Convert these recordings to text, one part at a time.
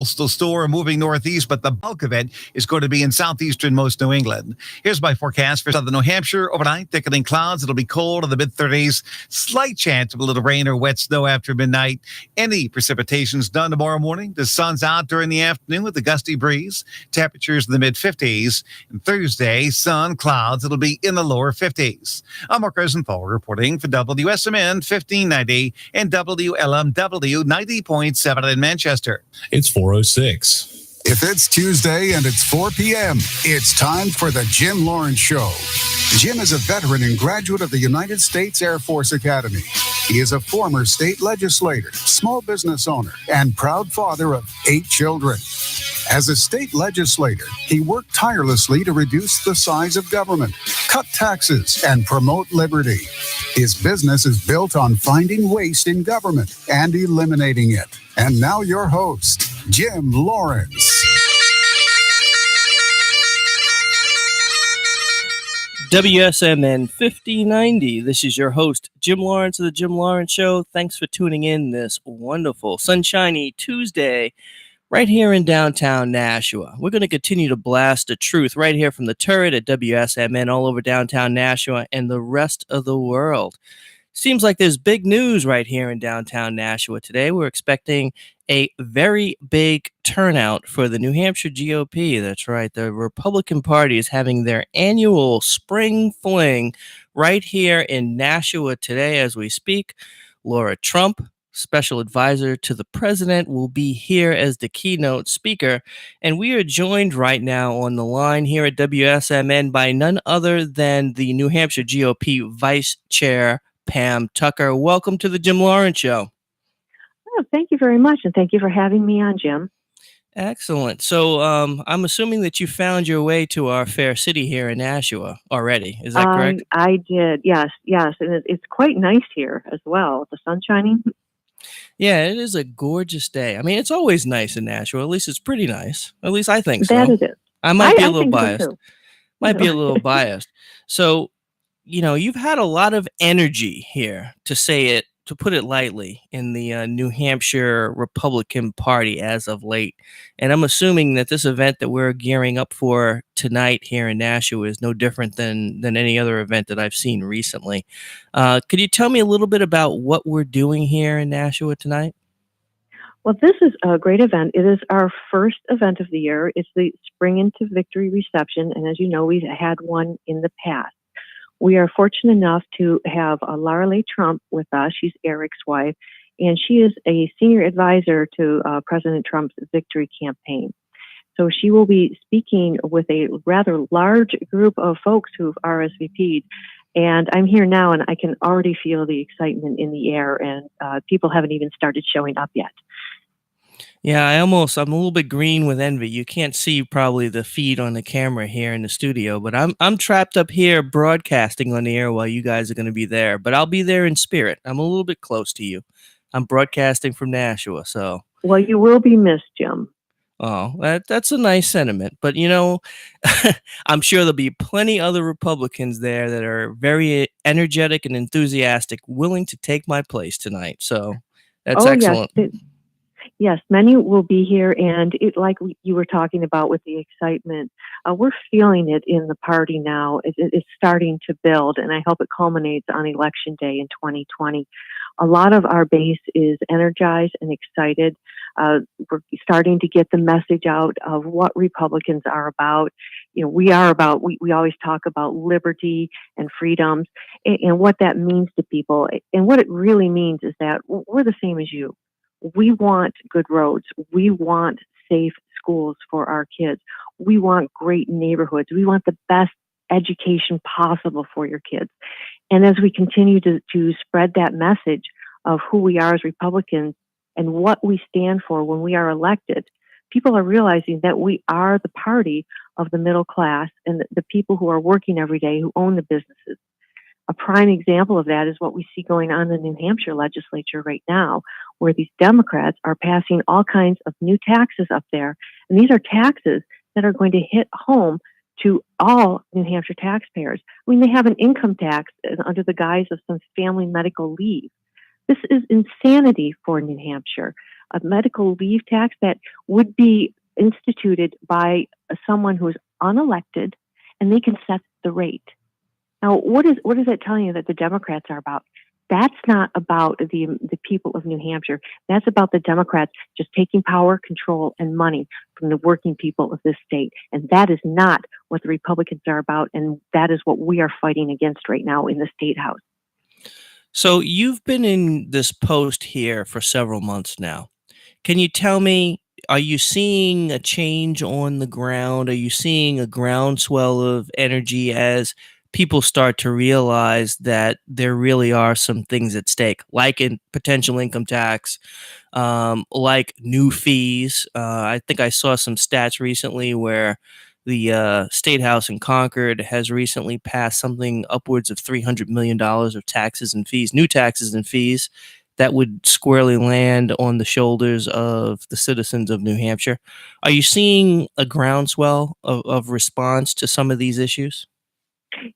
Coastal store moving northeast, but the bulk of it is going to be in southeastern most New England. Here's my forecast for southern New Hampshire. Overnight, thickening clouds. It'll be cold in the mid-30s. Slight chance of a little rain or wet snow after midnight. Any precipitation's done tomorrow morning. The sun's out during the afternoon with a gusty breeze. Temperatures in the mid-50s. And Thursday, sun, clouds. It'll be in the lower 50s. I'm Mark Rosenthal reporting for WSMN 1590 and WLMW 90.7 in Manchester. It's 4:06. If it's Tuesday and it's 4 p.m., it's time for the Jim Lawrence Show. Jim is a veteran and graduate of the United States Air Force Academy. He is a former state legislator, small business owner, and proud father of 8 children. As a state legislator, he worked tirelessly to reduce the size of government, cut taxes, and promote liberty. His business is built on finding waste in government and eliminating it. And now your host, Jim Lawrence. WSMN 5090. This is your host, Jim Lawrence of the Jim Lawrence Show. Thanks for tuning in this wonderful, sunshiny Tuesday right here in downtown Nashua. We're going to continue to blast the truth right here from the turret at WSMN all over downtown Nashua and the rest of the world. Seems like there's big news right here in downtown Nashua today. We're expecting a very big turnout for the New Hampshire GOP. That's right. The Republican Party is having their annual spring fling right here in Nashua today as we speak. Laura Trump, special advisor to the president, will be here as the keynote speaker. And we are joined right now on the line here at WSMN by none other than the New Hampshire GOP Vice Chair, Pam Tucker. Welcome to the Jim Lawrence Show. Oh, thank you very much, and thank you for having me on, Jim. Excellent. So I'm assuming that you found your way to our fair city here in Nashua already. Is that correct? I did, yes. And it's quite nice here as well. The sun shining. Yeah, it is a gorgeous day. I mean, it's always nice in Nashua. At least it's pretty nice. At least I think so. That it is. I might be a little think so biased. too. Might be a little biased. So, you've had a lot of energy here, to put it lightly, in the New Hampshire Republican Party as of late. And I'm assuming that this event that we're gearing up for tonight here in Nashua is no different than any other event that I've seen recently. Could you tell me a little bit about what we're doing here in Nashua tonight? Well, this is a great event. It is our first event of the year. It's the Spring into Victory reception. And as you know, we've had one in the past. We are fortunate enough to have Laura Lee Trump with us. She's Eric's wife, and she is a senior advisor to President Trump's victory campaign. So she will be speaking with a rather large group of folks who've RSVP'd. And I'm here now, and I can already feel the excitement in the air, and people haven't even started showing up yet. Yeah, I'm a little bit green with envy. You can't see probably the feed on the camera here in the studio, but I'm trapped up here broadcasting on the air while you guys are going to be there. But I'll be there in spirit. I'm a little bit close to you. I'm broadcasting from Nashua, so. Well, you will be missed, Jim. Oh, that's a nice sentiment. But, I'm sure there'll be plenty other Republicans there that are very energetic and enthusiastic, willing to take my place tonight. So that's excellent. Yes, many will be here, and like you were talking about with the excitement, we're feeling it in the party now. It's starting to build, and I hope it culminates on Election Day in 2020. A lot of our base is energized and excited. We're starting to get the message out of what Republicans are about. We always talk about liberty and freedoms and what that means to people. And what it really means is that we're the same as you. We want good roads. We want safe schools for our kids. We want great neighborhoods. We want the best education possible for your kids. And as we continue to spread that message of who we are as Republicans and what we stand for when we are elected, people are realizing that we are the party of the middle class and the people who are working every day, who own the businesses. A prime example of that is what we see going on in the New Hampshire legislature right now, where these Democrats are passing all kinds of new taxes up there. And these are taxes that are going to hit home to all New Hampshire taxpayers. I mean, they have an income tax under the guise of some family medical leave. This is insanity for New Hampshire. a medical leave tax that would be instituted by someone who is unelected, and they can set the rate. Now, what is that telling you that the Democrats are about? That's not about the people of New Hampshire. That's about the Democrats just taking power, control, and money from the working people of this state. And that is not what the Republicans are about. And that is what we are fighting against right now in the State House. So you've been in this post here for several months now. Can you tell me, are you seeing a change on the ground? Are you seeing a groundswell of energy as people start to realize that there really are some things at stake, like in potential income tax, like new fees? I think I saw some stats recently where the State House in Concord has recently passed something upwards of $300 million of taxes and fees, new taxes and fees that would squarely land on the shoulders of the citizens of New Hampshire. Are you seeing a groundswell of response to some of these issues?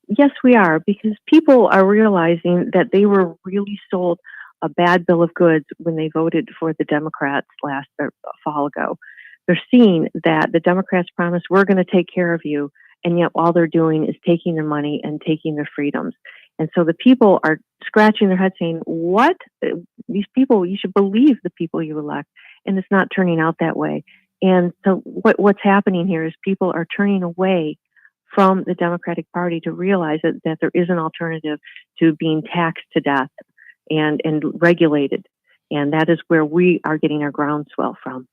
Yes, we are, because people are realizing that they were really sold a bad bill of goods when they voted for the Democrats last fall ago. They're seeing that the Democrats promised, we're going to take care of you, and yet all they're doing is taking their money and taking their freedoms. And so the people are scratching their heads saying, what? These people, you should believe the people you elect. And it's not turning out that way. And so what's happening here is people are turning away from the Democratic Party to realize that there is an alternative to being taxed to death and regulated. And that is where we are getting our groundswell from.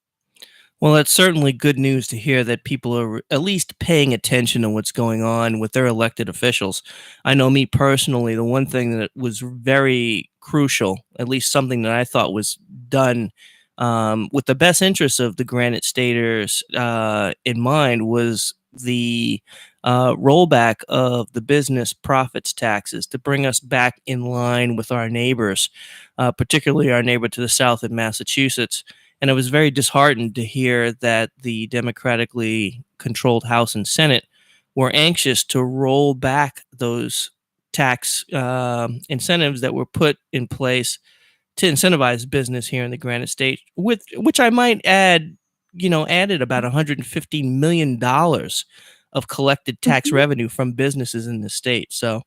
Well, it's certainly good news to hear that people are at least paying attention to what's going on with their elected officials. I know me personally, the one thing that was very crucial, at least something that I thought was done with the best interests of the Granite Staters in mind, was the rollback of the business profits taxes to bring us back in line with our neighbors, particularly our neighbor to the south in Massachusetts. And I was very disheartened to hear that the democratically controlled House and Senate were anxious to roll back those tax incentives that were put in place to incentivize business here in the Granite State, with which I might add, added about $150 million of collected tax revenue from businesses in the state. So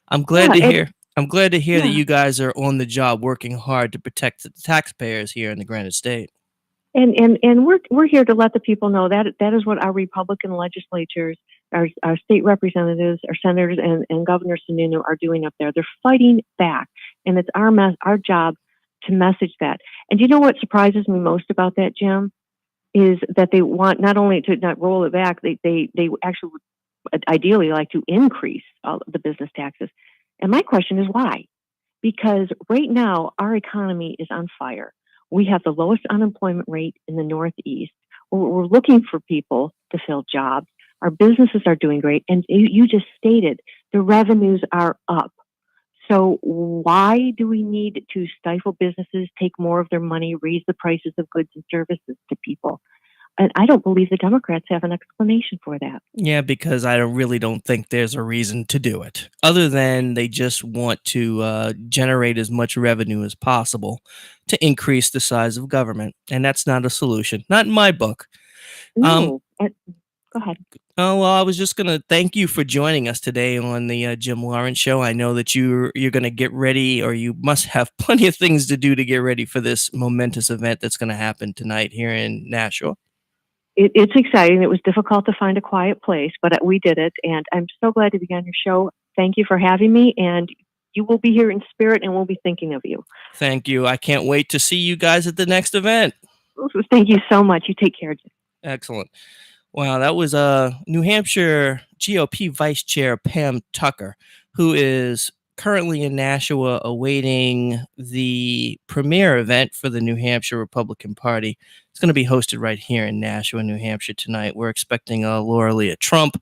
I'm glad to hear. I'm glad to hear that you guys are on the job working hard to protect the taxpayers here in the Granite State. And we're here to let the people know that is what our Republican legislatures, our state representatives, our senators, and Governor Sununu are doing up there. They're fighting back, and it's our job to message that. And you know what surprises me most about that, Jim, is that they want not only to not roll it back, they actually would ideally like to increase all the business taxes. And my question is why? Because right now our economy is on fire. We have the lowest unemployment rate in the Northeast. We're looking for people to fill jobs. Our businesses are doing great. And you just stated the revenues are up. So why do we need to stifle businesses, take more of their money, raise the prices of goods and services to people? And I don't believe the Democrats have an explanation for that. Yeah, because I really don't think there's a reason to do it, other than they just want to generate as much revenue as possible to increase the size of government. And that's not a solution, not in my book. No. Go ahead. Oh, well, I was just going to thank you for joining us today on the Jim Lawrence Show. I know that you're going to get ready, or you must have plenty of things to do to get ready for this momentous event that's going to happen tonight here in Nashua. It's exciting. It was difficult to find a quiet place, but we did it. And I'm so glad to be on your show. Thank you for having me. And you will be here in spirit, and we'll be thinking of you. Thank you. I can't wait to see you guys at the next event. Thank you so much. You take care, Jim. Excellent. Wow, that was New Hampshire GOP Vice Chair Pam Tucker, who is currently in Nashua awaiting the premier event for the New Hampshire Republican Party. It's going to be hosted right here in Nashua, New Hampshire tonight. We're expecting Laura Leah Trump,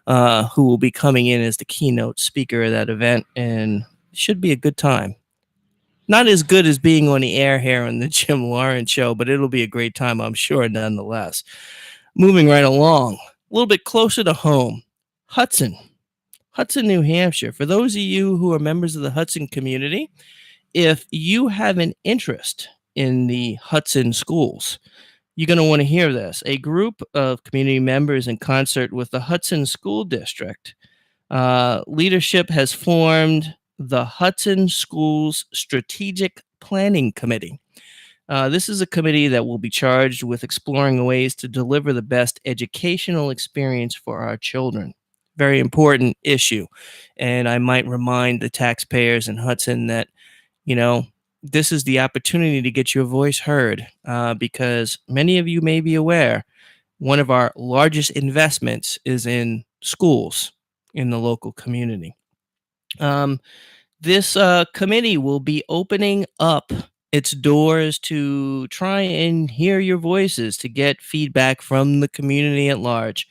who will be coming in as the keynote speaker of that event, and it should be a good time. Not as good as being on the air here on the Jim Lawrence Show, but it'll be a great time, I'm sure, nonetheless. Moving right along, a little bit closer to home, Hudson, New Hampshire. For those of you who are members of the Hudson community, if you have an interest in the Hudson schools. You're going to want to hear this. A group of community members, in concert with the Hudson School District, leadership has formed the Hudson Schools Strategic Planning Committee. This is a committee that will be charged with exploring ways to deliver the best educational experience for our children. Very important issue. And I might remind the taxpayers in Hudson that, this is the opportunity to get your voice heard, because many of you may be aware, one of our largest investments is in schools in the local community. This committee will be opening up its doors to try and hear your voices, to get feedback from the community at large.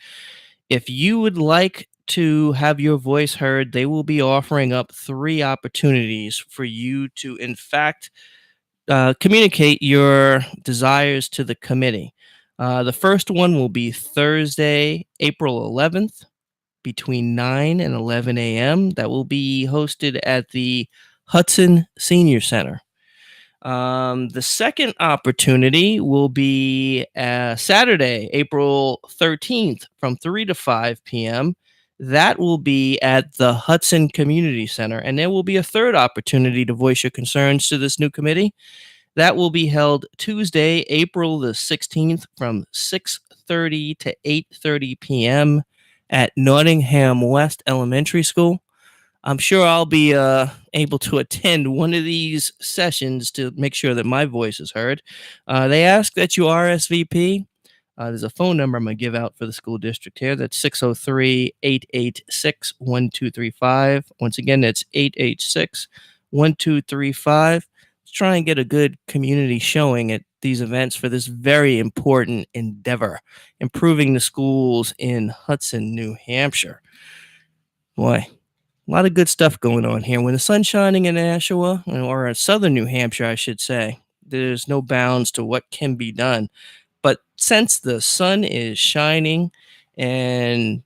If you would like to have your voice heard, they will be offering up 3 opportunities for you to, in fact, communicate your desires to the committee. The first one will be Thursday, April 11th, between 9 and 11 a.m. That will be hosted at the Hudson Senior Center. The second opportunity will be Saturday, April 13th, from 3 to 5 p.m. That will be at the Hudson Community Center. And there will be a third opportunity to voice your concerns to this new committee. That will be held Tuesday, April the 16th, from 6:30 to 8:30 p.m. at Nottingham West Elementary School. I'm sure I'll be able to attend one of these sessions to make sure that my voice is heard. They ask that you RSVP. There's a phone number I'm going to give out for the school district here. That's 603-886-1235. Once again, that's 886-1235. Let's try and get a good community showing at these events for this very important endeavor, improving the schools in Hudson, New Hampshire. Boy, a lot of good stuff going on here. When the sun's shining in Nashua, or in southern New Hampshire, I should say, there's no bounds to what can be done. But since the sun is shining and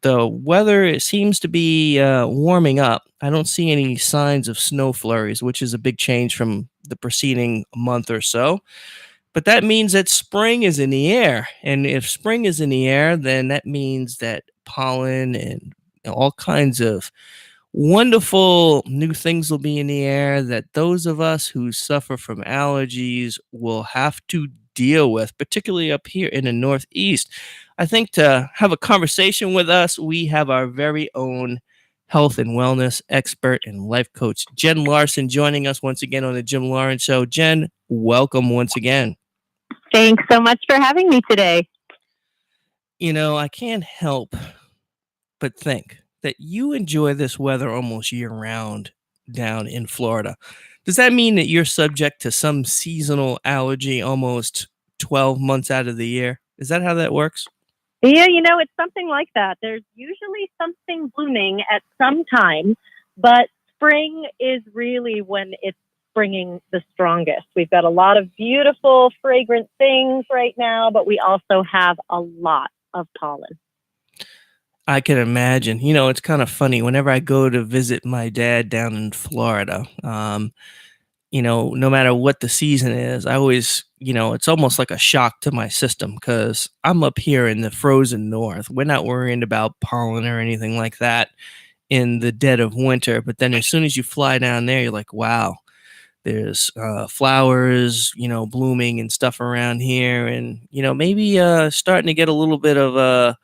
the weather seems to be warming up, I don't see any signs of snow flurries, which is a big change from the preceding month or so. But that means that spring is in the air. And if spring is in the air, then that means that pollen and all kinds of wonderful new things will be in the air that those of us who suffer from allergies will have to deal with, particularly up here in the Northeast. I think to have a conversation with us, we have our very own health and wellness expert and life coach, Jen Larson, joining us once again on the Jim Lawrence Show. Jen, welcome once again. Thanks so much for having me today. I can't help but think that you enjoy this weather almost year round down in Florida. Does that mean that you're subject to some seasonal allergy almost 12 months out of the year? Is that how that works? Yeah, it's something like that. There's usually something blooming at some time, but spring is really when it's springing the strongest. We've got a lot of beautiful, fragrant things right now, but we also have a lot of pollen. I can imagine. It's kind of funny. Whenever I go to visit my dad down in Florida, no matter what the season is, I always, it's almost like a shock to my system because I'm up here in the frozen north. We're not worrying about pollen or anything like that in the dead of winter. But then as soon as you fly down there, you're like, wow, there's flowers, blooming and stuff around here. And, maybe starting to get a little bit of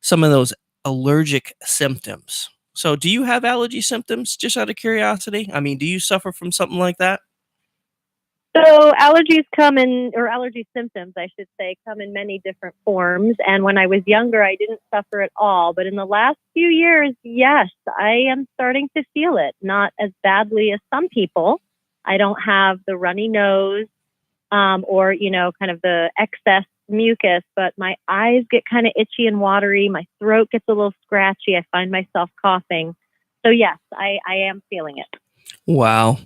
some of those allergic symptoms. So do you have allergy symptoms, just out of curiosity? I mean, do you suffer from something like that? So allergy symptoms, I should say, come in many different forms. And when I was younger, I didn't suffer at all. But in the last few years, yes, I am starting to feel it. Not as badly as some people. I don't have the runny nose or, kind of the excess mucus, but my eyes get kind of itchy and watery. My throat gets a little scratchy. I find myself coughing. So yes, I am feeling it. Wow.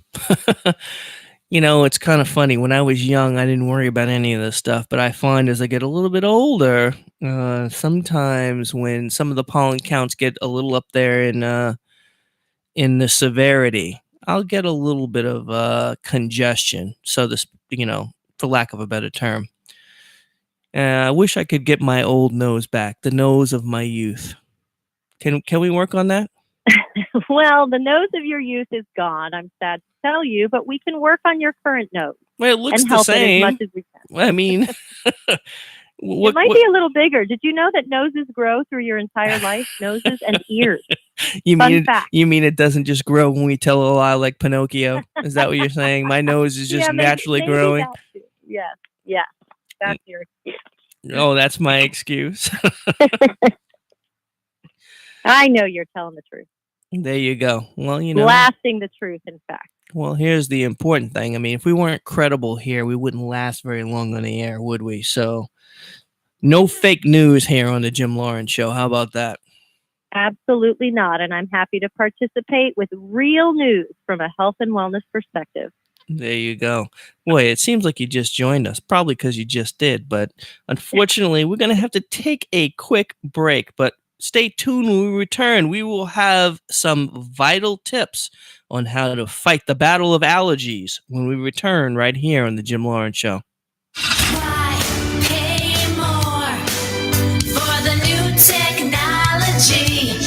It's kind of funny. When I was young, I didn't worry about any of this stuff, but I find as I get a little bit older, sometimes when some of the pollen counts get a little up there in the severity, I'll get a little bit of congestion. So this, for lack of a better term. I wish I could get my old nose back, the nose of my youth. Can we work on that? Well, the nose of your youth is gone. I'm sad to tell you, but we can work on your current nose Well, it looks and the help same. it as much as we can. I mean, It might be a little bigger. Did you know that noses grow through your entire life? Noses and ears. Fun fact. You mean it doesn't just grow when we tell a lie like Pinocchio? Is that what you're saying? My nose is just naturally maybe growing? Yes. That's your excuse. Oh, that's my excuse. I know you're telling the truth. There you go. Well, Blasting the truth, in fact. Well, here's the important thing. I mean, if we weren't credible here, we wouldn't last very long on the air, would we? So, no fake news here on the Jim Lawrence Show. How about that? Absolutely not. And I'm happy to participate with real news from a health and wellness perspective. There you go. Boy, it seems like you just joined us, probably because you just did. But unfortunately, we're going to have to take a quick break. But stay tuned when we return. We will have some vital tips on how to fight the battle of allergies when we return right here on the Jim Lawrence Show. Why pay more for the new technology?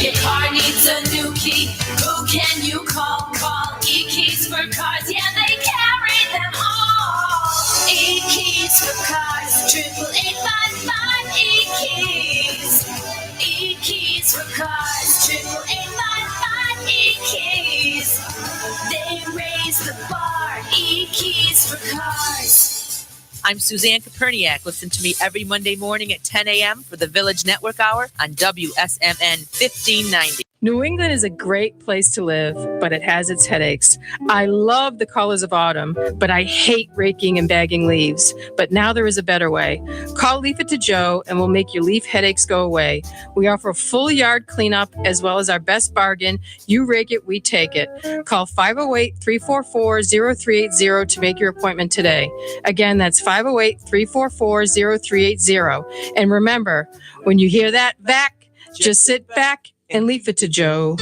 Your car needs a new key. Who can you call? Call E-Keys for Cars. Yeah, they carry them all. E-Keys for Cars. 88855 E-Keys. E-Keys for Cars. 88855 E-Keys. They raise the bar. E-Keys for Cars. I'm Suzanne Koperniak. Listen to me every Monday morning at 10 a.m. for the Village Network Hour on WSMN 1590. New England is a great place to live, but it has its headaches. I love the colors of autumn, but I hate raking and bagging leaves. But now there is a better way. Call Leaf It to Joe and we'll make your leaf headaches go away. We offer a full yard cleanup as well as our best bargain. You rake it, we take it. Call 508-344-0380 to make your appointment today. Again, that's 508-344-0380. And remember, when you hear that vac, just sit back and leave it to Joe.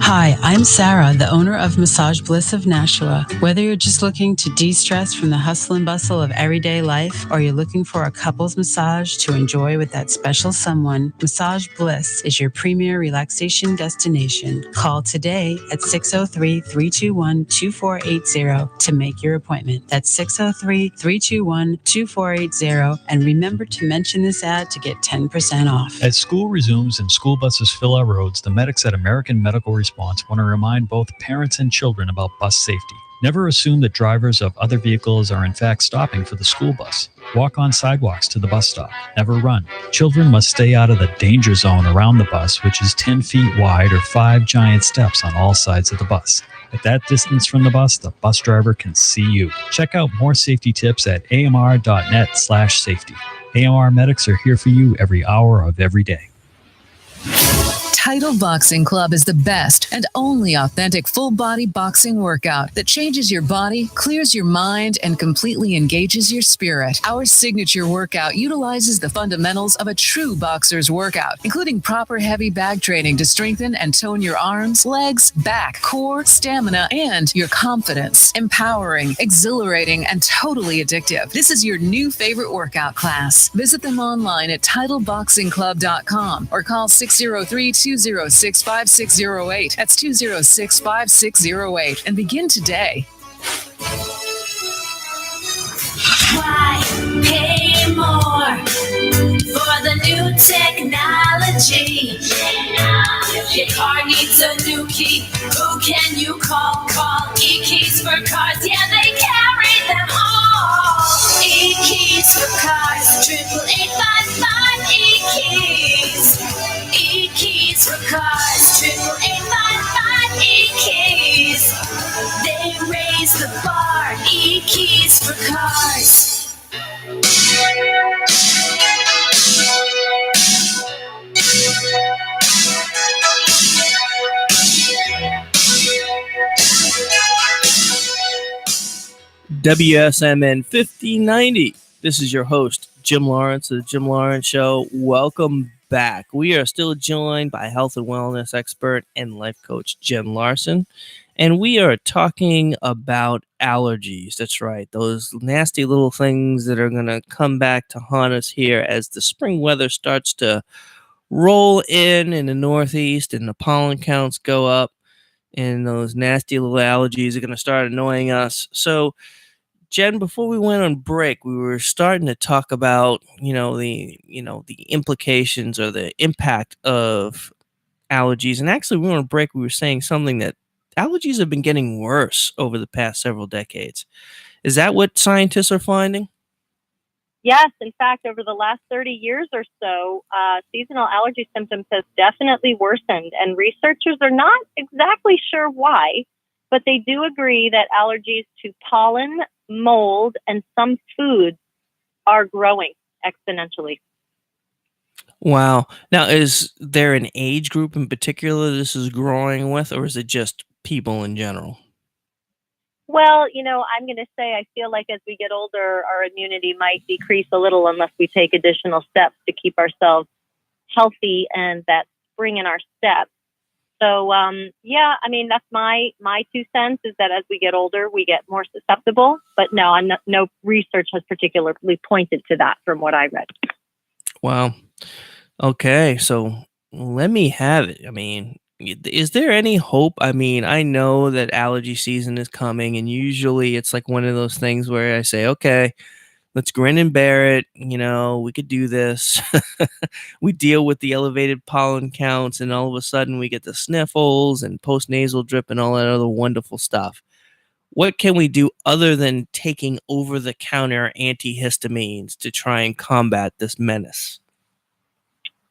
Hi, I'm Sarah, the owner of Massage Bliss of Nashua. Whether you're just looking to de-stress from the hustle and bustle of everyday life, or you're looking for a couple's massage to enjoy with that special someone, Massage Bliss is your premier relaxation destination. Call today at 603-321-2480 to make your appointment. That's 603-321-2480. And remember to mention this ad to get 10% off. As school resumes and school buses fill our roads, the medics at American Medical Response want to remind both parents and children about bus safety. Never assume that drivers of other vehicles are in fact stopping for the school bus. Walk on sidewalks to the bus stop. Never run. Children must stay out of the danger zone around the bus, which is 10 feet wide or 5 giant steps on all sides of the bus. At that distance from the bus driver can see you. Check out more safety tips at amr.net/safety. AMR medics are here for you every hour of every day. Title Boxing Club is the best and only authentic full-body boxing workout that changes your body, clears your mind, and completely engages your spirit. Our signature workout utilizes the fundamentals of a true boxer's workout, including proper heavy bag training to strengthen and tone your arms, legs, back, core, stamina, and your confidence. Empowering, exhilarating, and totally addictive. This is your new favorite workout class. Visit them online at TitleBoxingClub.com or call 603-206-5608. That's 206-5608 and begin today. Why pay more for the new technology? Your car needs a new key. Who can you call? Call E-Keys for Cars. Yeah, they carry them all. E-Keys for Cars. 88855 E-Keys. E-Keys for Cars. 88855 E-Keys. They raise the bar. E-Keys for Cars. WSMN 1590. This is your host, Jim Lawrence of the Jim Lawrence Show. Welcome back. We are still joined by health and wellness expert and life coach Jen Larson, and we are talking about allergies. That's right, those nasty little things that are going to come back to haunt us here as the spring weather starts to roll in the Northeast and the pollen counts go up, and those nasty little allergies are going to start annoying us. So, Jen, before we went on break, we were starting to talk about, the implications or the impact of allergies. And actually, we went on break, we were saying something that allergies have been getting worse over the past several decades. Is that what scientists are finding? Yes, in fact, over the last 30 years or so, seasonal allergy symptoms has definitely worsened, and researchers are not exactly sure why, but they do agree that allergies to pollen, mold, and some foods are growing exponentially. Wow. Now, is there an age group in particular this is growing with, or is it just people in general? Well, I'm going to say I feel like as we get older, our immunity might decrease a little unless we take additional steps to keep ourselves healthy and that spring in our step. So, that's my 2 cents is that as we get older, we get more susceptible. But no, no research has particularly pointed to that from what I read. Wow. Okay, so let me have it. I mean, is there any hope? I mean, I know that allergy season is coming, and usually it's like one of those things where I say, okay, let's grin and bear it. We could do this. We deal with the elevated pollen counts, and all of a sudden we get the sniffles and postnasal drip and all that other wonderful stuff. What can we do other than taking over-the-counter antihistamines to try and combat this menace?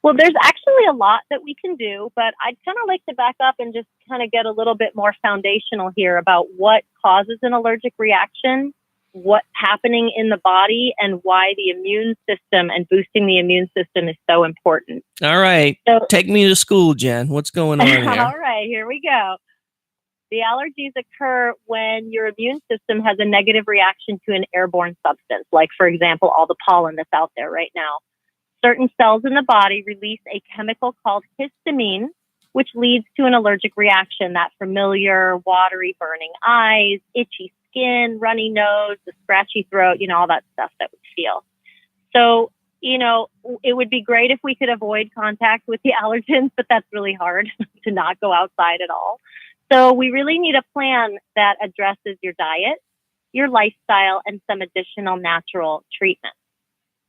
Well, there's actually a lot that we can do, but I'd kind of like to back up and just kind of get a little bit more foundational here about what causes an allergic reaction, what's happening in the body, and why the immune system and boosting the immune system is so important. All right. So, take me to school, Jen. What's going on here? All right, here we go. The allergies occur when your immune system has a negative reaction to an airborne substance, like, for example, all the pollen that's out there right now. Certain cells in the body release a chemical called histamine, which leads to an allergic reaction, that familiar watery burning eyes, itchy skin, runny nose, the scratchy throat, all that stuff that we feel. So, it would be great if we could avoid contact with the allergens, but that's really hard to not go outside at all. So we really need a plan that addresses your diet, your lifestyle, and some additional natural treatments.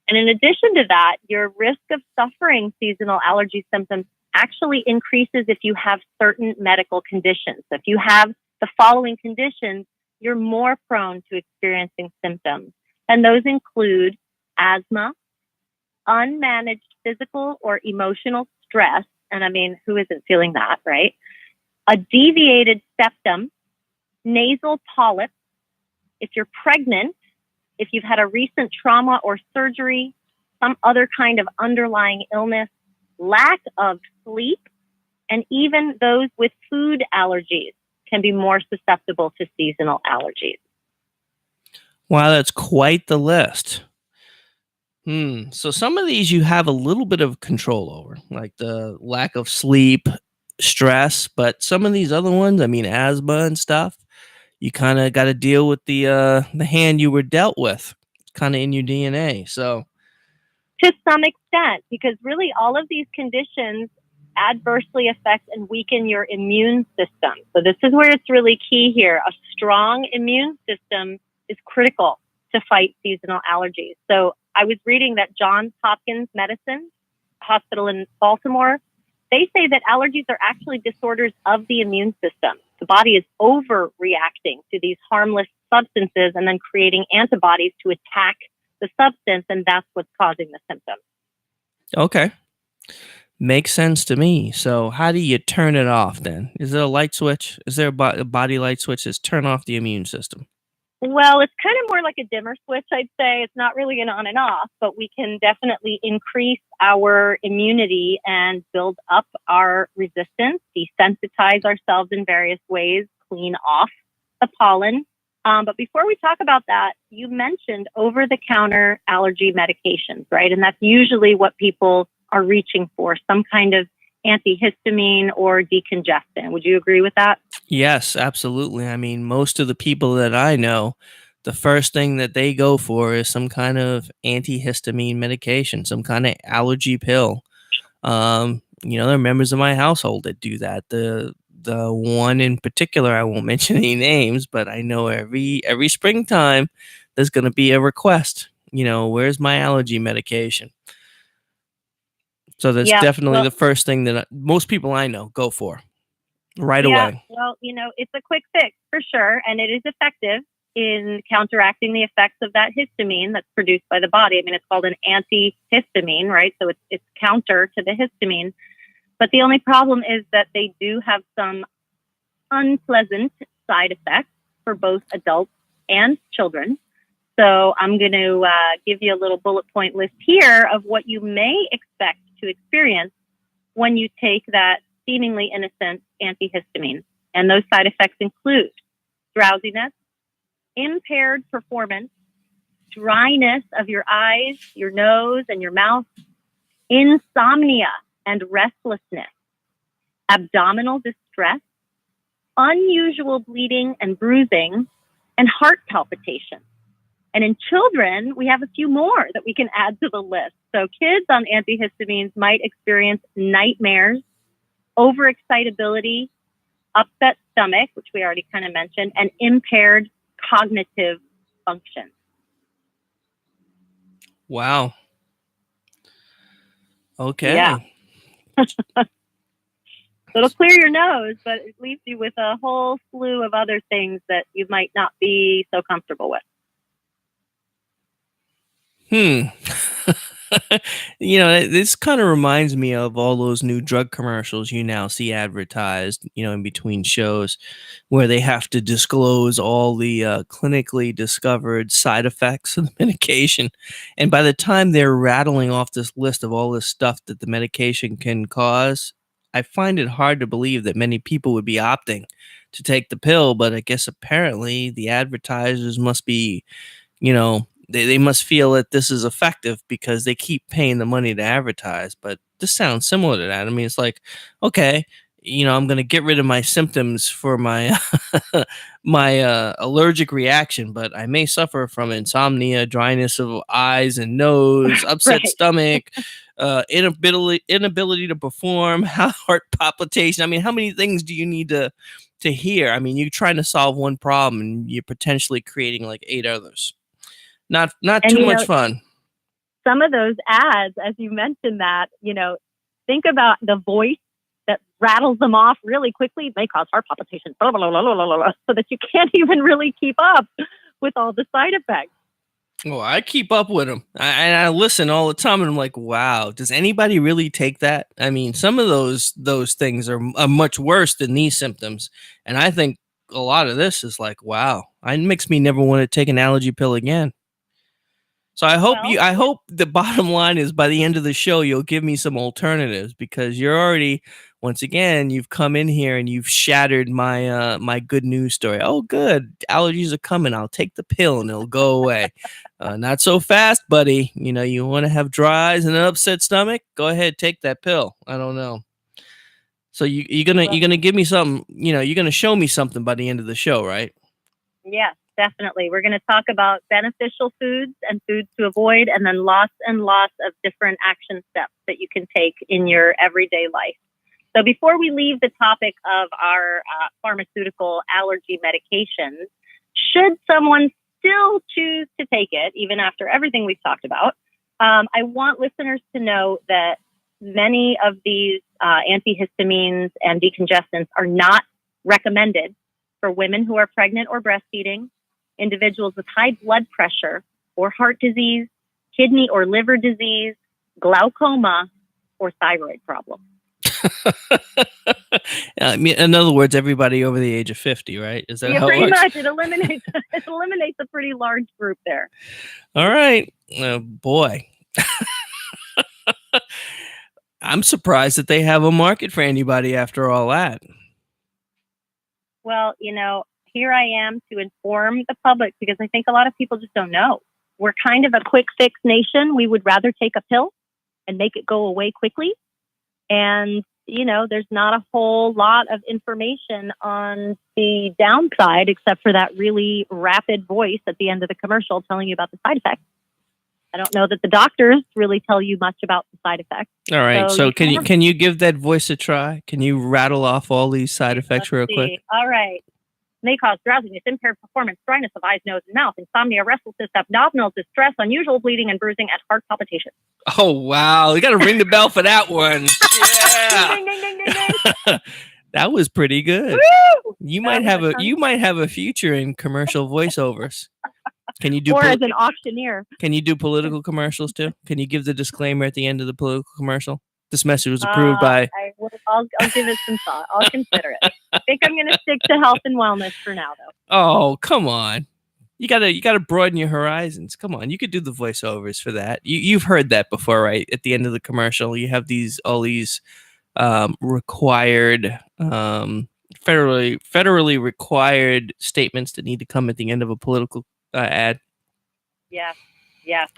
And in addition to that, your risk of suffering seasonal allergy symptoms actually increases if you have certain medical conditions. So if you have the following conditions, you're more prone to experiencing symptoms. And those include asthma, unmanaged physical or emotional stress. And I mean, who isn't feeling that, right? A deviated septum, nasal polyps. If you're pregnant, if you've had a recent trauma or surgery, some other kind of underlying illness, lack of sleep, and even those with food allergies can be more susceptible to seasonal allergies. Wow, that's quite the list. So some of these you have a little bit of control over, like the lack of sleep, stress, but some of these other ones, I mean, asthma and stuff, you kind of got to deal with the hand you were dealt with. It's kind of in your DNA. So, to some extent, because really all of these conditions adversely affect and weaken your immune system. So this is where it's really key here. A strong immune system is critical to fight seasonal allergies. So I was reading that Johns Hopkins Medicine Hospital in Baltimore, they say that allergies are actually disorders of the immune system. The body is overreacting to these harmless substances and then creating antibodies to attack the substance, and that's what's causing the symptoms. Okay. Makes sense to me. So how do you turn it off then? Is there a light switch? Is there a body light switch that's turn off the immune system? Well, it's kind of more like a dimmer switch, I'd say. It's not really an on and off, but we can definitely increase our immunity and build up our resistance, desensitize ourselves in various ways, clean off the pollen. But before we talk about that, you mentioned over-the-counter allergy medications, right? And that's usually what people are reaching for some kind of antihistamine or decongestant. Would you agree with that? Yes, absolutely. I mean, most of the people that I know, the first thing that they go for is some kind of antihistamine medication, some kind of allergy pill. There are members of my household that do that. The one in particular, I won't mention any names, but I know every springtime there's going to be a request. Where's my allergy medication? So that's definitely the first thing that most people I know go for right away. Well, it's a quick fix for sure, and it is effective in counteracting the effects of that histamine that's produced by the body. I mean, it's called an antihistamine, right? So it's counter to the histamine. But the only problem is that they do have some unpleasant side effects for both adults and children. So I'm going to give you a little bullet point list here of what you may expect to experience when you take that seemingly innocent antihistamine. And those side effects include drowsiness, impaired performance, dryness of your eyes, your nose, and your mouth, insomnia and restlessness, abdominal distress, unusual bleeding and bruising, and heart palpitations. And in children, we have a few more that we can add to the list. So kids on antihistamines might experience nightmares, overexcitability, upset stomach, which we already kind of mentioned, and impaired cognitive function. Wow. Okay. Yeah. So it'll clear your nose, but it leaves you with a whole slew of other things that you might not be so comfortable with. This kind of reminds me of all those new drug commercials you now see advertised, in between shows where they have to disclose all the clinically discovered side effects of the medication. And by the time they're rattling off this list of all this stuff that the medication can cause, I find it hard to believe that many people would be opting to take the pill. But I guess apparently the advertisers must be, they must feel that this is effective because they keep paying the money to advertise. But this sounds similar to that. I mean, it's like, okay, I'm going to get rid of my symptoms for my my allergic reaction, but I may suffer from insomnia, dryness of eyes and nose, upset Right. stomach, inability to perform, heart palpitation. I mean, how many things do you need to hear? I mean, you're trying to solve one problem and you're potentially creating like 8 others. Not And, too much fun. Some of those ads, as you mentioned that, think about the voice that rattles them off really quickly. May cause heart palpitations, blah, blah, blah, blah, blah, blah, so that you can't even really keep up with all the side effects. Well, I keep up with them. I listen all the time, and I'm like, wow, does anybody really take that? I mean, some of those things are much worse than these symptoms, and I think a lot of this is like, wow, it makes me never want to take an allergy pill again. So I hope the bottom line is by the end of the show, you'll give me some alternatives, because you're already, once again, you've come in here and you've shattered my my good news story. Oh, good. Allergies are coming. I'll take the pill and it'll go away. Not so fast, buddy. You want to have dry eyes and an upset stomach? Go ahead, take that pill. I don't know. So you're gonna give me something, you're gonna show me something by the end of the show, right? Yes, definitely. We're going to talk about beneficial foods and foods to avoid, and then lots and lots of different action steps that you can take in your everyday life. So before we leave the topic of our pharmaceutical allergy medications, should someone still choose to take it, even after everything we've talked about, I want listeners to know that many of these antihistamines and decongestants are not recommended for women who are pregnant or breastfeeding, individuals with high blood pressure or heart disease, kidney or liver disease, glaucoma, or thyroid problems. In other words, everybody over the age of 50, right? Is that how it pretty works? much. It eliminates a pretty large group there. All right. Boy. I'm surprised that they have a market for anybody after all that. Well, here I am to inform the public, because I think a lot of people just don't know. We're kind of a quick fix nation. We would rather take a pill and make it go away quickly. And, there's not a whole lot of information on the downside except for that really rapid voice at the end of the commercial telling you about the side effects. I don't know that the doctors really tell you much about the side effects. All right. So can you give that voice a try? Can you rattle off all these side effects real quick? All right. May cause drowsiness, impaired performance, dryness of eyes, nose, and mouth, insomnia, restlessness, abdominal distress, unusual bleeding and bruising, and heart palpitations. Oh wow! You got to ring the bell for that one. Yeah, Ding, ding, ding, ding, ding. that was pretty good. Woo! You might have a future in commercial voiceovers. Can you do or as an auctioneer? Can you do political commercials too? Can you give the disclaimer at the end of the political commercial? This message was approved by. I'll give it some thought. I'll consider it. I think I'm going to stick to health and wellness for now, though. Oh, come on. You gotta broaden your horizons. Come on, you could do the voiceovers for that. You've heard that before, right? At the end of the commercial, you have all these required, federally required statements that need to come at the end of a political ad. Yes.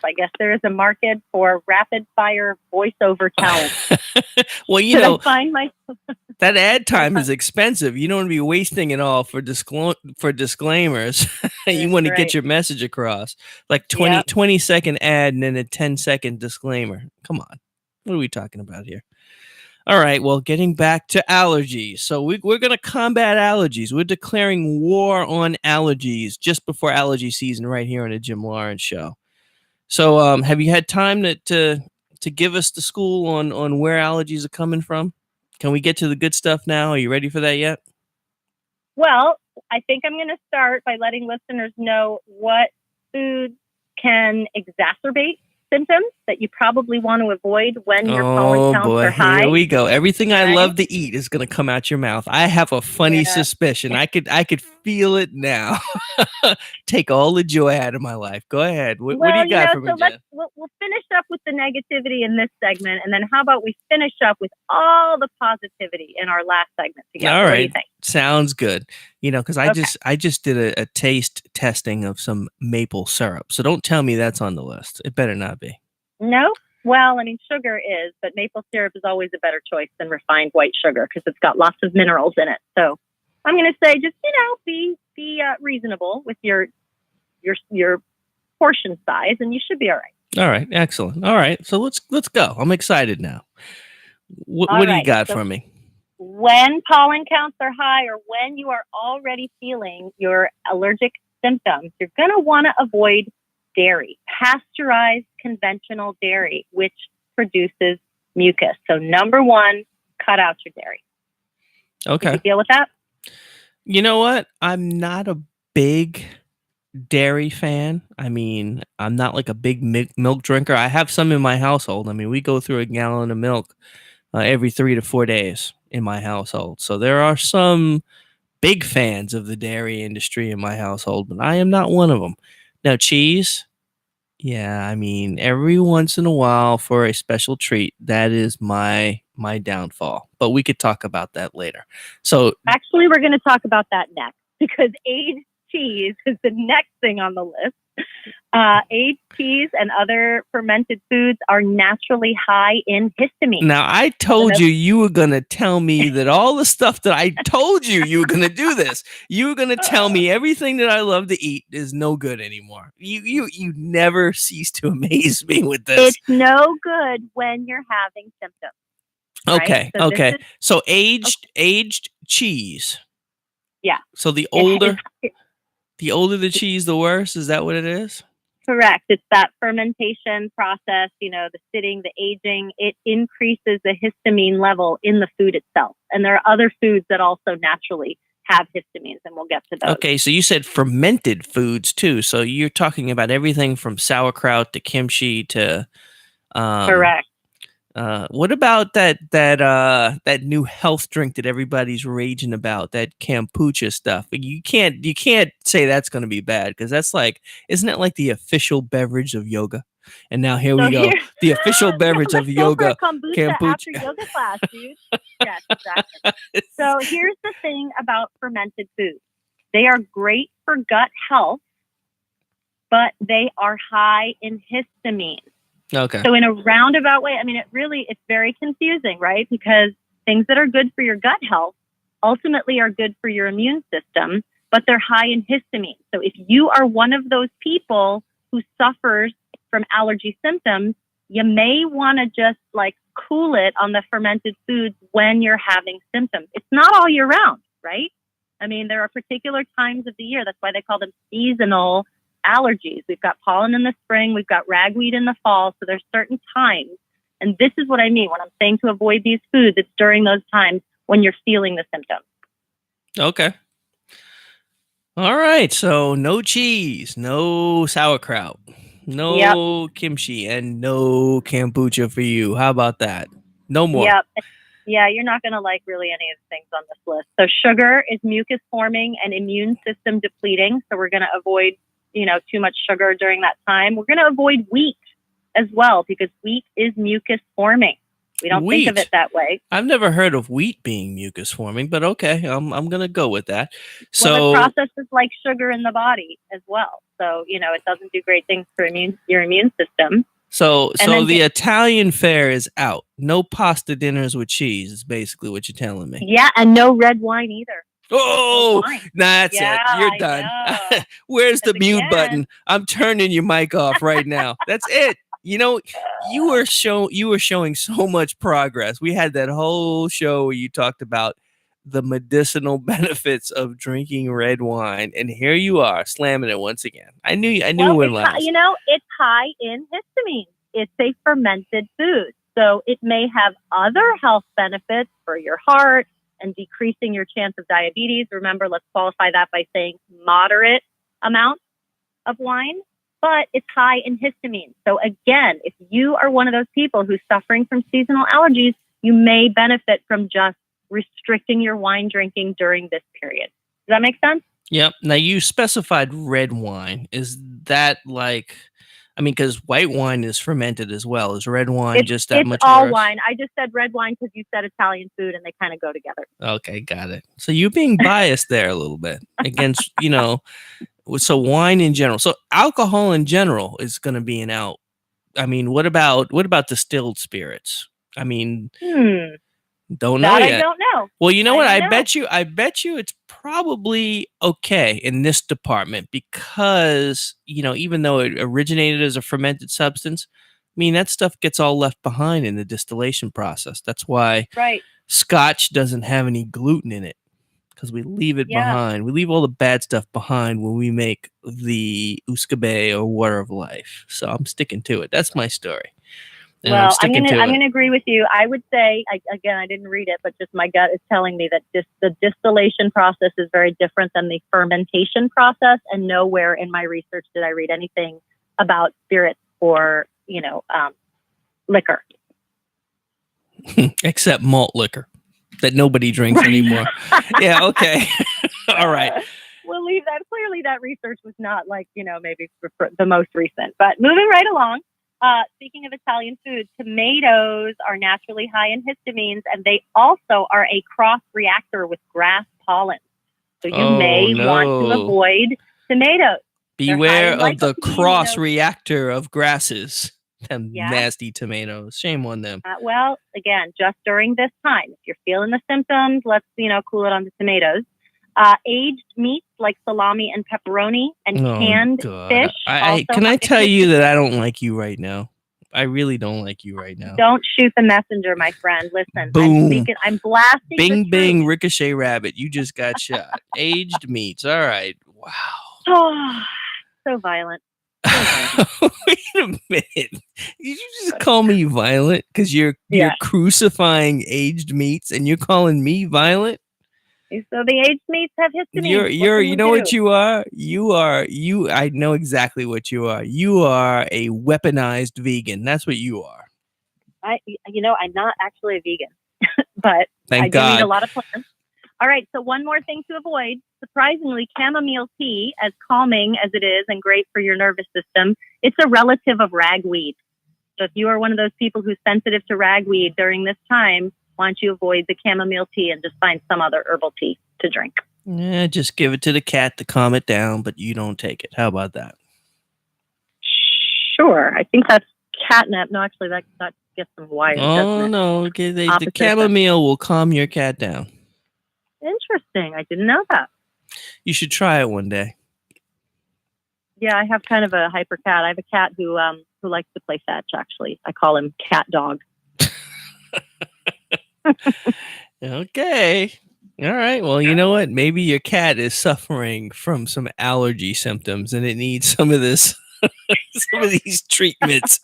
I guess there is a market for rapid fire voiceover talent. Well, find my that ad time is expensive. You don't want to be wasting it all for disclaimers. You want to get your message across. Like 20-second ad and then a 10-second disclaimer. Come on. What are we talking about here? All right. Well, getting back to allergies. So we're going to combat allergies. We're declaring war on allergies just before allergy season right here on the Jim Lawrence Show. So have you had time to give us the school on where allergies are coming from? Can we get to the good stuff now? Are you ready for that yet? Well, I think I'm going to start by letting listeners know what foods can exacerbate symptoms that you probably want to avoid when your pollen counts are high. Here we go. Everything I love to eat is going to come out your mouth. I have a funny suspicion. I could feel it now. Take all the joy out of my life. Go ahead. What do you got for me, Jen? We'll finish up with the negativity in this segment, and then how about we finish up with all the positivity in our last segment together? All right. What do you think? Sounds good. Because I just did a taste testing of some maple syrup. So don't tell me that's on the list. It better not be. No? Well, I mean, sugar is, but maple syrup is always a better choice than refined white sugar because it's got lots of minerals in it. So I'm going to say just, be reasonable with your portion size, and you should be all right. All right. Excellent. All right. So let's go. I'm excited now. What do you got for me? When pollen counts are high or when you are already feeling your allergic symptoms, you're going to want to avoid dairy, pasteurized conventional dairy, which produces mucus. So number one, cut out your dairy. Okay. Can you deal with that? You know what? I'm not a big dairy fan. I mean, I'm not like a big milk drinker. I have some in my household. I mean, we go through a gallon of milk every 3 to 4 days in my household. So there are some big fans of the dairy industry in my household, but I am not one of them. Now, cheese, yeah, I mean, every once in a while for a special treat, that is my downfall. But we could talk about that later. So actually, we're going to talk about that next because aged cheese is the next thing on the list. Aged cheese and other fermented foods are naturally high in histamine. Now, I told you were going to tell me that all the stuff that I told you were going to do this. You were going to tell me everything that I love to eat is no good anymore. You never cease to amaze me with this. It's no good when you're having symptoms. Okay, right? So okay. So aged cheese. Yeah. So the older the cheese, the worse. Is that what it is? Correct. It's that fermentation process, the sitting, the aging, it increases the histamine level in the food itself. And there are other foods that also naturally have histamines, and we'll get to those. Okay, so you said fermented foods too. So you're talking about everything from sauerkraut to kimchi to correct. What about that new health drink that everybody's raging about, that kombucha stuff? You can't say that's going to be bad because that's isn't it like the official beverage of yoga? And now here we go, the official beverage of yoga, kombucha after yoga class, dude. Yes, exactly. So here's the thing about fermented foods: they are great for gut health, but they are high in histamine. Okay. So in a roundabout way, I mean, it's very confusing, right? Because things that are good for your gut health ultimately are good for your immune system, but they're high in histamine. So if you are one of those people who suffers from allergy symptoms, you may want to just like cool it on the fermented foods when you're having symptoms. It's not all year round, right? I mean, there are particular times of the year. That's why they call them seasonal allergies. We've got pollen in the spring. We've got ragweed in the fall. So there's certain times. And this is what I mean when I'm saying to avoid these foods. It's during those times when you're feeling the symptoms. Okay. All right. So no cheese, no sauerkraut, no kimchi, and no kombucha for you. How about that? No more. Yep. Yeah, you're not going to like really any of the things on this list. So sugar is mucus forming and immune system depleting. So we're going to avoid, too much sugar during that time. We're going to avoid wheat as well because wheat is mucus forming. We don't think of it that way. I've never heard of wheat being mucus forming, but okay, I'm going to go with that. So the process is like sugar in the body as well. So, it doesn't do great things for your immune system. So the Italian fare is out. No pasta dinners with cheese is basically what you're telling me. Yeah, and no red wine either. Oh, that's it. You're done. Where's the mute button? I'm turning your mic off right now. That's it. You were showing so much progress. We had that whole show where you talked about the medicinal benefits of drinking red wine, and here you are slamming it once again. I knew it wouldn't last. It's high in histamine. It's a fermented food, so it may have other health benefits for your heart and decreasing your chance of diabetes. Remember, let's qualify that by saying moderate amounts of wine, but it's high in histamine. So again, if you are one of those people who's suffering from seasonal allergies, you may benefit from just restricting your wine drinking during this period. Does that make sense? Yep. Now you specified red wine. Is that because white wine is fermented as well. Is red wine just that much? It's all worse? wine. I just said red wine because you said Italian food and they kind of go together. Okay, got it. So you're being biased there a little bit against, so wine in general. So alcohol in general is going to be an out. I mean, what about distilled spirits? I mean, don't know yet. I don't know. Well, you know what? I bet you it's probably okay in this department because, even though it originated as a fermented substance, I mean, that stuff gets all left behind in the distillation process. That's why Scotch doesn't have any gluten in it because we leave it behind. We leave all the bad stuff behind when we make the Uscabe or Water of Life. So I'm sticking to it. That's my story. And well, I'm going to agree with you. I would say, I didn't read it, but just my gut is telling me that the distillation process is very different than the fermentation process. And nowhere in my research did I read anything about spirits or, liquor. Except malt liquor that nobody drinks anymore. Yeah, okay. All right. We'll leave that. Clearly that research was not maybe for the most recent. But moving right along. Speaking of Italian food, tomatoes are naturally high in histamines, and they also are a cross reactor with grass pollen. So you may want to avoid tomatoes. Beware of the cross reactor of grasses. Them nasty tomatoes. Shame on them. Well, again, just during this time, if you're feeling the symptoms, let's cool it on the tomatoes. Aged meats like salami and pepperoni and canned fish. Can I tell you that I don't like you right now? I really don't like you right now. Don't shoot the messenger, my friend. Listen, boom. I'm blasting. Bing, bing, ricochet rabbit. You just got shot. Aged meats. All right. Wow. Oh, so violent. Wait a minute. Did you just call me violent? Because you're crucifying aged meats and you're calling me violent? So the aged meats have histamine. You know what you are? I know exactly what you are. You are a weaponized vegan. That's what you are. I'm not actually a vegan, but Thank I God. do eat a lot of plants. All right. So one more thing to avoid. Surprisingly, chamomile tea, as calming as it is and great for your nervous system, it's a relative of ragweed. So if you are one of those people who's sensitive to ragweed during this time, why don't you avoid the chamomile tea and just find some other herbal tea to drink? Yeah, just give it to the cat to calm it down, but you don't take it. How about that? Sure. I think that's Catnip. No, actually, that gets them wired. Oh doesn't it? no, okay, the Opposite chamomile will calm your cat down. Interesting. I didn't know that. You should try it one day. Yeah, I have kind of a hyper cat. I have a cat who likes to play fetch. Actually, I call him Cat Dog. Okay. All right. Well, you know what? Maybe your cat is suffering from some allergy symptoms and it needs some of this, some of these treatments.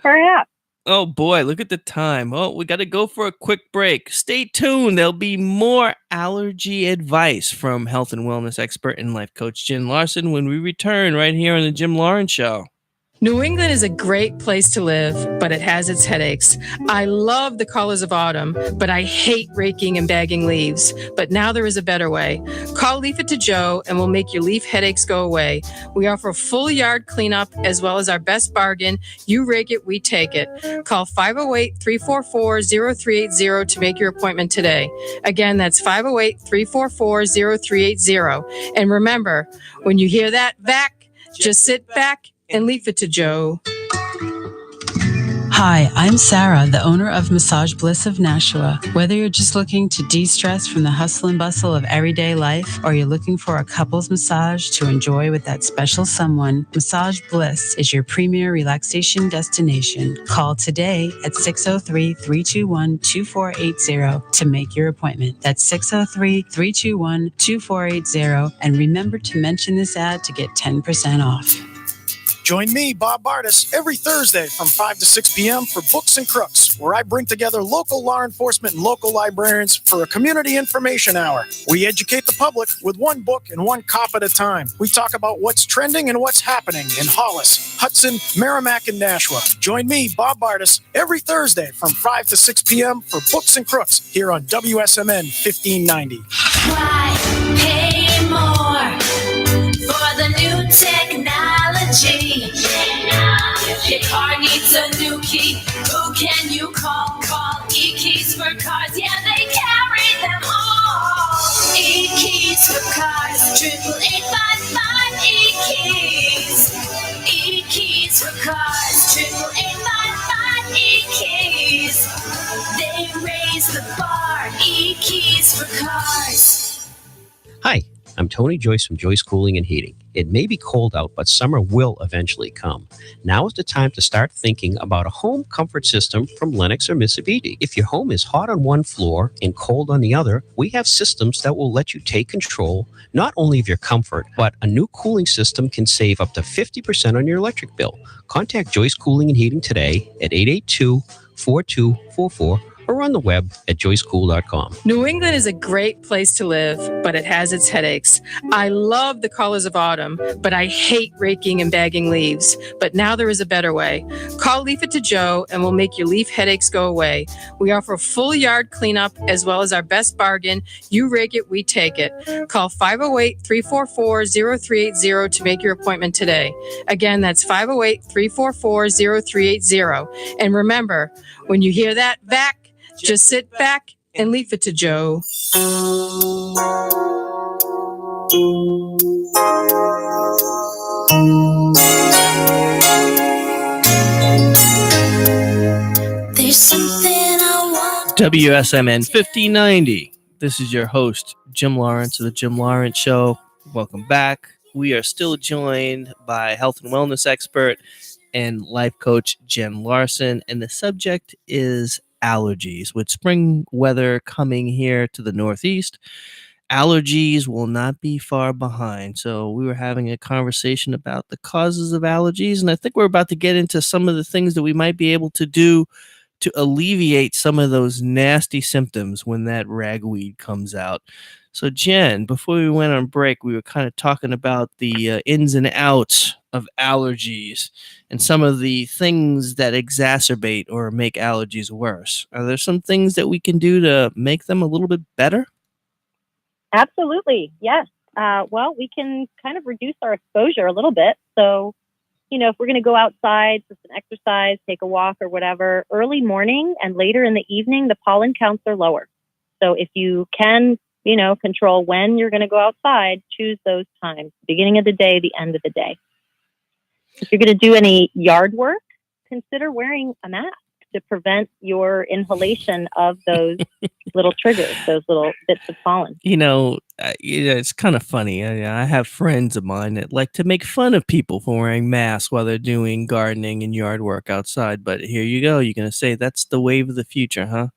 Perhaps. Oh boy, look at the time. Oh, we got to go for a quick break. Stay tuned. There'll be more allergy advice from health and wellness expert and life coach Jen Larson when we return right here on the Jim Lawrence Show. New England is a great place to live, but it has its headaches. I love the colors of autumn, but I hate raking and bagging leaves. But now there is a better way. Call Leaf It to Joe and we'll make your leaf headaches go away. We offer full yard cleanup as well as our best bargain. You rake it, we take it. Call 508-344-0380 to make your appointment today. Again, that's 508-344-0380. And remember, when you hear that vac, just sit back and leave it to Joe. Hi, I'm Sarah, the owner of Massage Bliss of Nashua. Whether you're just looking to de-stress from the hustle and bustle of everyday life, or you're looking for a couple's massage to enjoy with that special someone, Massage Bliss is your premier relaxation destination. Call today at 603-321-2480 to make your appointment. That's 603-321-2480. And remember to mention this ad to get 10% off. Join me, Bob Bardis, every Thursday from 5 to 6 p.m. for Books and Crooks, where I bring together local law enforcement and local librarians for a community information hour. We educate the public with one book and one cop at a time. We talk about what's trending and what's happening in Hollis, Hudson, Merrimack, and Nashua. Join me, Bob Bardis, every Thursday from 5 to 6 p.m. for Books and Crooks here on WSMN 1590. Why pay more for the new technology? Your car needs a new key. Who can you call? Call eKeys for cars. Yeah, they carry them all. eKeys for cars. 88855 eKeys. eKeys for cars. 88855 eKeys. They raise the bar. eKeys for cars. Hi, I'm Tony Joyce from Joyce Cooling and Heating. It may be cold out, but summer will eventually come. Now is the time to start thinking about a home comfort system from Lennox or Mitsubishi. If your home is hot on one floor and cold on the other, we have systems that will let you take control not only of your comfort, but a new cooling system can save up to 50% on your electric bill. Contact Joyce Cooling and Heating today at 882-4244 or on the web at joycecool.com. New England is a great place to live, but it has its headaches. I love the colors of autumn, but I hate raking and bagging leaves. But now there is a better way. Call Leaf It to Joe and we'll make your leaf headaches go away. We offer full yard cleanup as well as our best bargain. You rake it, we take it. Call 508-344-0380 to make your appointment today. Again, that's 508-344-0380. And remember, when you hear that vac, just sit back and leave it to Joe. There's something I want. WSMN 1590. This is your host, Jim Lawrence of the Jim Lawrence Show. Welcome back. We are still joined by health and wellness expert and life coach Jen Larson, and the subject is allergies. With spring weather coming here to the Northeast, allergies will not be far behind. So we were having a conversation about the causes of allergies, and I think we're about to get into some of the things that we might be able to do to alleviate some of those nasty symptoms when that ragweed comes out. So Jen, before we went on break, we were kind of talking about the ins and outs of allergies and some of the things that exacerbate or make allergies worse. Are there some things that we can do to make them a little bit better? Absolutely, yes. Well, we can kind of reduce our exposure a little bit. So, if we're going to go outside for some exercise, take a walk or whatever, early morning and later in the evening, the pollen counts are lower. So if you can, control when you're going to go outside, choose those times, beginning of the day, the end of the day. If you're going to do any yard work, consider wearing a mask to prevent your inhalation of those little triggers, those little bits of pollen. It's kind of funny. I have friends of mine that like to make fun of people for wearing masks while they're doing gardening and yard work outside. But here you go. You're going to say that's the wave of the future, huh?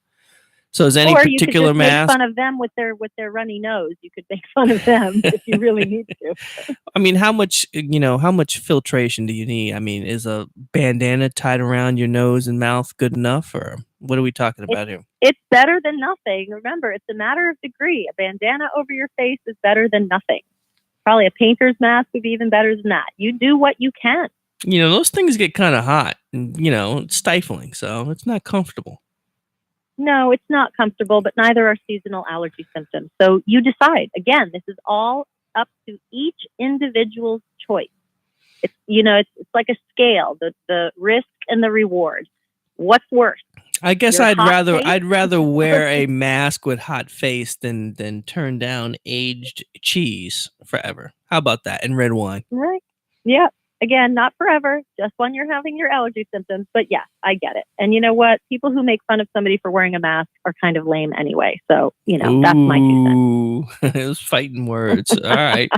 So is any Or you could particular just mask? make fun of them with their runny nose. You could make fun of them if you really need to. I mean, how much filtration do you need? I mean, is a bandana tied around your nose and mouth good enough, or what are we talking about here? It's better than nothing. Remember, it's a matter of degree. A bandana over your face is better than nothing. Probably a painter's mask would be even better than that. You do what you can. Those things get kind of hot and, stifling, so it's not comfortable. No, it's not comfortable, but neither are seasonal allergy symptoms. So you decide. Again, this is all up to each individual's choice. It's like a scale, the risk and the reward. What's worse? I guess Your I'd hot face? rather wear a mask with hot face than turn down aged cheese forever. How about that? And red wine. Right. Yeah. Again, not forever, just when you're having your allergy symptoms. But yes, I get it. And you know what? People who make fun of somebody for wearing a mask are kind of lame anyway. So, that's my 2 cents. It was fighting words. All right.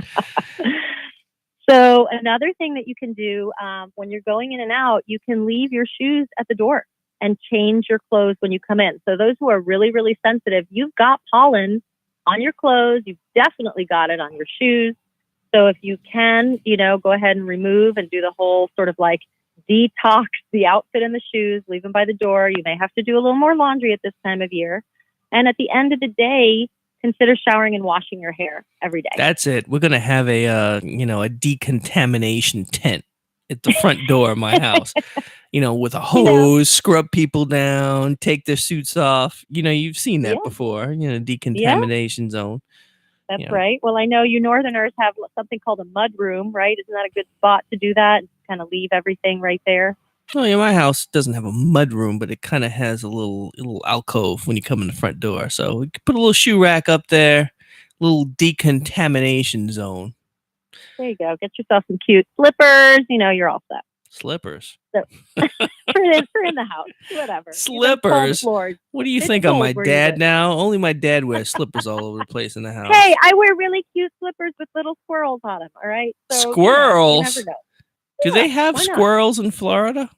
So another thing that you can do when you're going in and out, you can leave your shoes at the door and change your clothes when you come in. So those who are really, really sensitive, you've got pollen on your clothes. You've definitely got it on your shoes. So if you can, go ahead and remove and do the whole sort of like detox the outfit and the shoes, leave them by the door. You may have to do a little more laundry at this time of year. And at the end of the day, consider showering and washing your hair every day. That's it. We're going to have a decontamination tent at the front door of my house, with a hose, scrub people down, take their suits off. You've seen that before, decontamination zone. That's right. Well, I know you Northerners have something called a mud room, right? Isn't that a good spot to do that and kind of leave everything right there? Oh, yeah, my house doesn't have a mud room, but it kind of has a little alcove when you come in the front door. So we could put a little shoe rack up there, little decontamination zone. There you go. Get yourself some cute slippers. You're all set. Slippers. So, for in the house, whatever. Slippers. What do you think I'm my dad now? Only my dad wears slippers all over the place in the house. Hey, I wear really cute slippers with little squirrels on them. All right. So, squirrels. You never know. Do they have squirrels in Florida?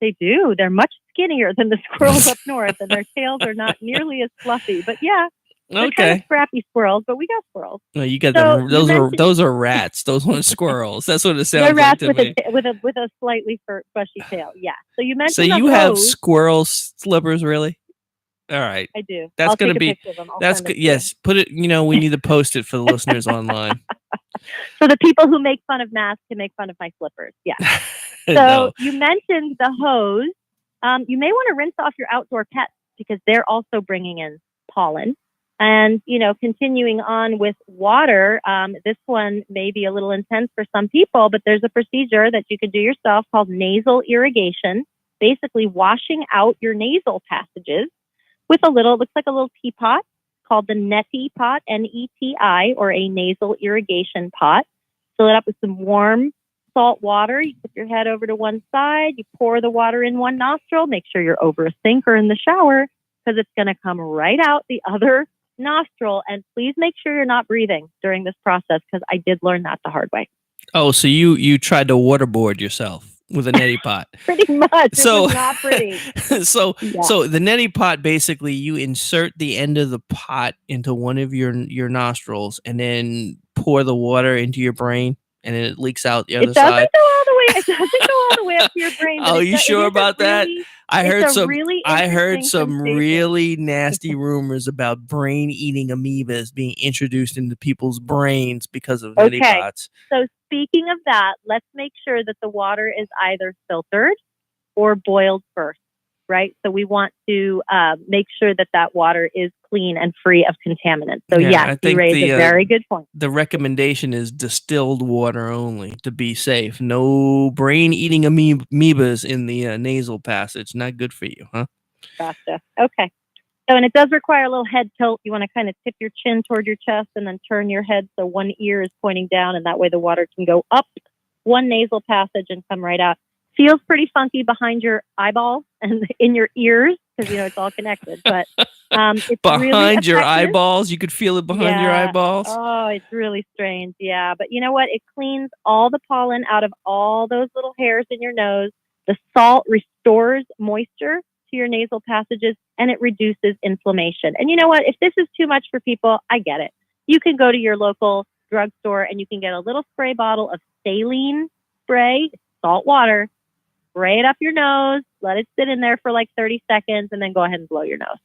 They do. They're much skinnier than the squirrels up north, and their tails are not nearly as fluffy. But yeah. They're kind of scrappy squirrels, but we got squirrels. No, you got them. Those are rats. Those aren't squirrels. That's what it sounds like to me. with a slightly bushy tail. Yeah. So you mentioned. So you have squirrel slippers, really? All right. I do. That's going to be. That's good. Yes. Put it. We need to post it for the listeners online. So the people who make fun of masks can make fun of my slippers. Yeah. So No. you mentioned the hose. You may want to rinse off your outdoor pets because they're also bringing in pollen. And, continuing on with water, this one may be a little intense for some people, but there's a procedure that you could do yourself called nasal irrigation, basically washing out your nasal passages with looks like a little teapot called the Neti pot, Neti, or a nasal irrigation pot. Fill it up with some warm salt water. You put your head over to one side, you pour the water in one nostril, make sure you're over a sink or in the shower because it's going to come right out the other nostril. And please make sure you're not breathing during this process because I did learn that the hard way. Oh, so you tried to waterboard yourself with a neti pot. Pretty much. So, it was not pretty. So the neti pot, basically you insert the end of the pot into one of your nostrils and then pour the water into your brain and then it leaks out the other side. It doesn't go all the way up to your brain. Oh, you sure about that? I heard some sensation. really nasty rumors about brain-eating amoebas being introduced into people's brains because of neti pots. So speaking of that, let's make sure that the water is either filtered or boiled first, right? So we want to make sure that water is clean and free of contaminants. So yes, you raised a very good point. The recommendation is distilled water only to be safe. No brain-eating amoebas in the nasal passage. Not good for you, huh? Gotcha. Okay. So, and it does require a little head tilt. You want to kind of tip your chin toward your chest and then turn your head so one ear is pointing down, and that way the water can go up one nasal passage and come right out. Feels pretty funky behind your eyeballs and in your ears because, it's all connected. But it's Behind really your effective. eyeballs? You could feel it behind your eyeballs? Oh, it's really strange. Yeah. But you know what? It cleans all the pollen out of all those little hairs in your nose. The salt restores moisture to your nasal passages and it reduces inflammation. And you know what? If this is too much for people, I get it. You can go to your local drugstore and you can get a little spray bottle of saline spray, salt water, spray it up your nose, let it sit in there for like 30 seconds, and then go ahead and blow your nose.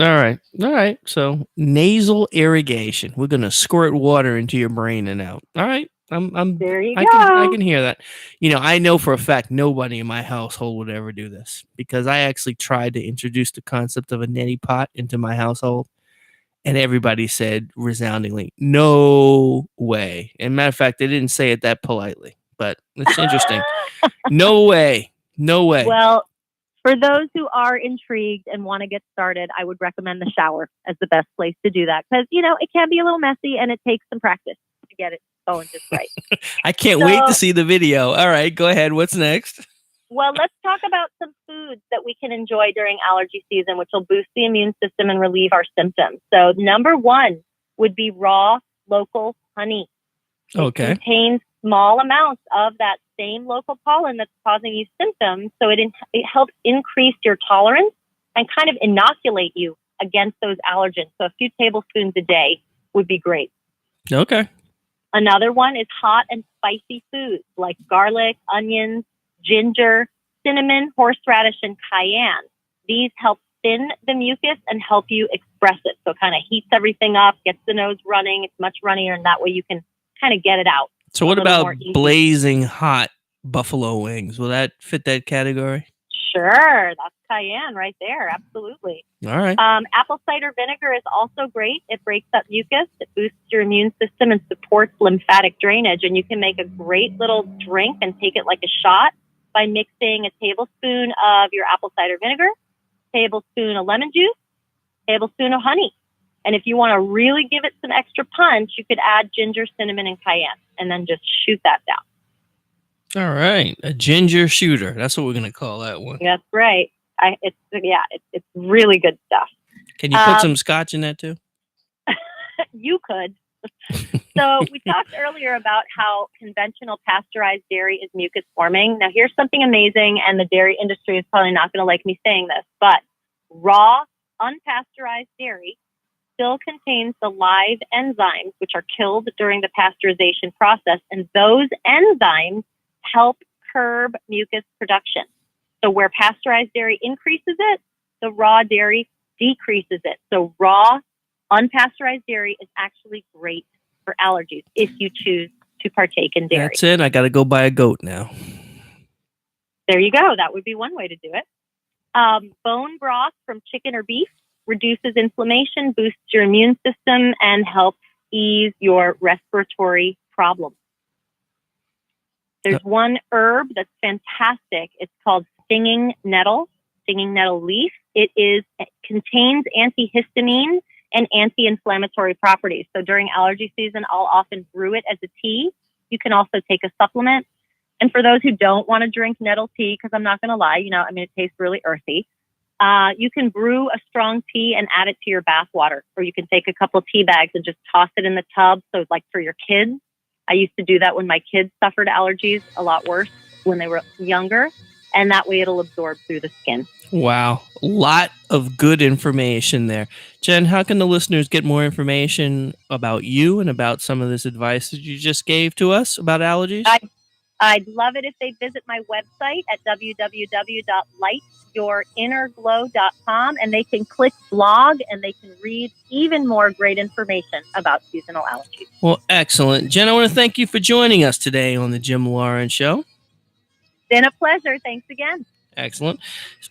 All right. So nasal irrigation. We're gonna squirt water into your brain and out. All right. There you I go. can hear that. I know for a fact nobody in my household would ever do this because I actually tried to introduce the concept of a neti pot into my household, and everybody said resoundingly, "No way." And matter of fact, they didn't say it that politely, but it's interesting. No way. No way. Well, for those who are intrigued and want to get started, I would recommend the shower as the best place to do that because, it can be a little messy and it takes some practice to get it going just right. I can't wait to see the video. All right, go ahead. What's next? Well, let's talk about some foods that we can enjoy during allergy season, which will boost the immune system and relieve our symptoms. So number one would be raw local honey. Okay. It contains small amounts of that same local pollen that's causing you symptoms. So it helps increase your tolerance and kind of inoculate you against those allergens. So a few tablespoons a day would be great. Okay. Another one is hot and spicy foods like garlic, onions, ginger, cinnamon, horseradish, and cayenne. These help thin the mucus and help you express it. So it kind of heats everything up, gets the nose running. It's much runnier, and that way you can kind of get it out. So what A little about more easy. blazing hot buffalo wings? Will that fit that category? Sure, that's cayenne right there. Absolutely. All right. Apple cider vinegar is also great. It breaks up mucus, it boosts your immune system, and supports lymphatic drainage. And you can make a great little drink and take it like a shot by mixing a tablespoon of your apple cider vinegar, tablespoon of lemon juice, tablespoon of honey. And if you want to really give it some extra punch, you could add ginger, cinnamon, and cayenne, and then just shoot that down. All right. A ginger shooter. That's what we're going to call that one. That's right. It's really good stuff. Can you put some scotch in that too? You could. So we talked earlier about how conventional pasteurized dairy is mucus forming. Now here's something amazing, and the dairy industry is probably not going to like me saying this, but raw, unpasteurized dairy still contains the live enzymes, which are killed during the pasteurization process, and those enzymes help curb mucus production. So where pasteurized dairy increases it, the raw dairy decreases it. So raw, unpasteurized dairy is actually great for allergies if you choose to partake in dairy. That's it. I got to go buy a goat now. There you go. That would be one way to do it. Bone broth from chicken or beef reduces inflammation, boosts your immune system, and helps ease your respiratory problems. There's one herb that's fantastic. It's called stinging nettle leaf. It contains antihistamine and anti-inflammatory properties. So during allergy season, I'll often brew it as a tea. You can also take a supplement. And for those who don't want to drink nettle tea, because I'm not going to lie, it tastes really earthy. You can brew a strong tea and add it to your bath water, or you can take a couple tea bags and just toss it in the tub. So like for your kids, I used to do that when my kids suffered allergies a lot worse when they were younger. And that way it'll absorb through the skin. Wow. A lot of good information there. Jen, how can the listeners get more information about you and about some of this advice that you just gave to us about allergies? I'd love it if they visit my website at www.lightYourInnerGlow.com, and they can click blog and they can read even more great information about seasonal allergies. Well, excellent. Jen, I want to thank you for joining us today on the Jim Lawrence Show. Been a pleasure. Thanks again. Excellent.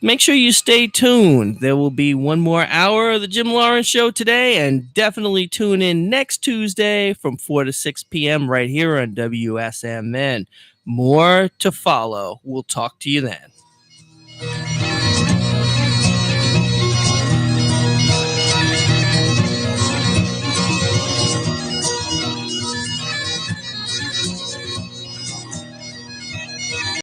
Make sure you stay tuned. There will be one more hour of the Jim Lawrence Show today, and definitely tune in next Tuesday from 4 to 6 p.m. right here on WSMN. More to follow. We'll talk to you then.